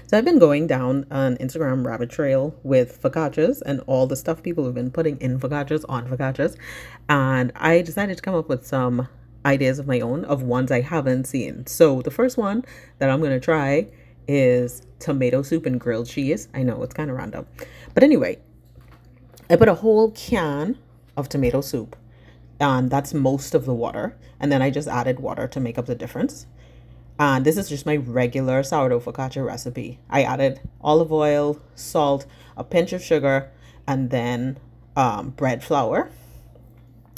So I've been going down an Instagram rabbit trail with focaccias and all the stuff people have been putting in focaccias on focaccias. And I decided to come up with some ideas of my own of ones I haven't seen. So the first one that I'm going to try is tomato soup and grilled cheese. I know it's kind of random. But anyway, I put a whole can of tomato soup, and that's most of the water. And then I just added water to make up the difference. And this is just my regular sourdough focaccia recipe. I added olive oil, salt, a pinch of sugar, and then bread flour.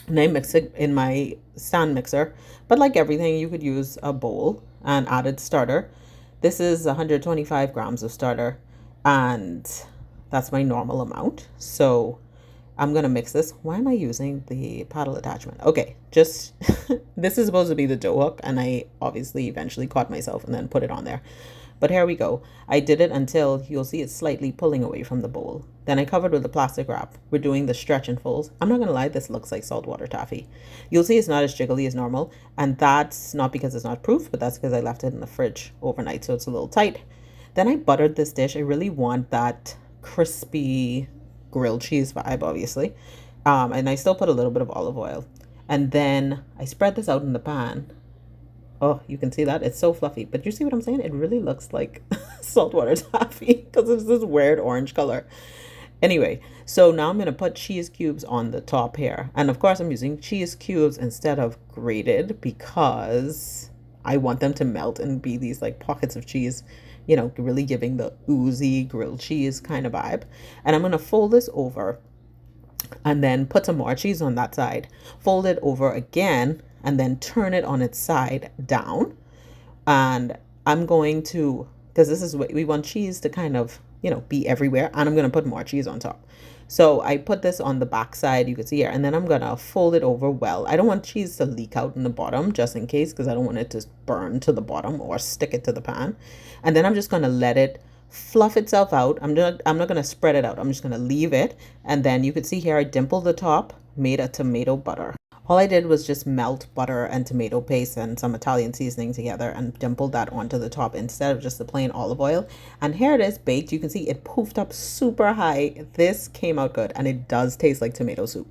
And I mix it in my stand mixer. But like everything, you could use a bowl and added starter. This is 125 grams of starter, and that's my normal amount. So I'm gonna mix this. Why am I using the paddle attachment? Okay, just this is supposed to be the dough hook, and I obviously eventually caught myself and then put it on there. But here we go. I did it until you'll see it slightly pulling away from the bowl. Then I covered with the plastic wrap. We're doing the stretch and folds. I'm not gonna lie, this looks like saltwater taffy. You'll see it's not as jiggly as normal, and that's not because it's not proof, but that's because I left it in the fridge overnight, so it's a little tight. Then I buttered this dish. I really want that crispy grilled cheese vibe, obviously. And I still put a little bit of olive oil. And then I spread this out in the pan. Oh, you can see that? It's so fluffy. But you see what I'm saying? It really looks like saltwater taffy because it's this weird orange color. Anyway, so now I'm going to put cheese cubes on the top here. And of course, I'm using cheese cubes instead of grated because I want them to melt and be these like pockets of cheese, really giving the oozy grilled cheese kind of vibe. And I'm going to fold this over and then put some more cheese on that side. Fold it over again and then turn it on its side down. And I'm going to, because this is what we want cheese to kind of, be everywhere. And I'm going to put more cheese on top. So I put this on the back side, you can see here, and then I'm going to fold it over well. I don't want cheese to leak out in the bottom just in case, because I don't want it to burn to the bottom or stick it to the pan. And then I'm just going to let it fluff itself out. I'm not going to spread it out. I'm just going to leave it. And then you could see here, I dimpled the top, made a tomato butter. All I did was just melt butter and tomato paste and some Italian seasoning together and dimpled that onto the top instead of just the plain olive oil. And here it is baked. You can see it poofed up super high. This came out good, and it does taste like tomato soup.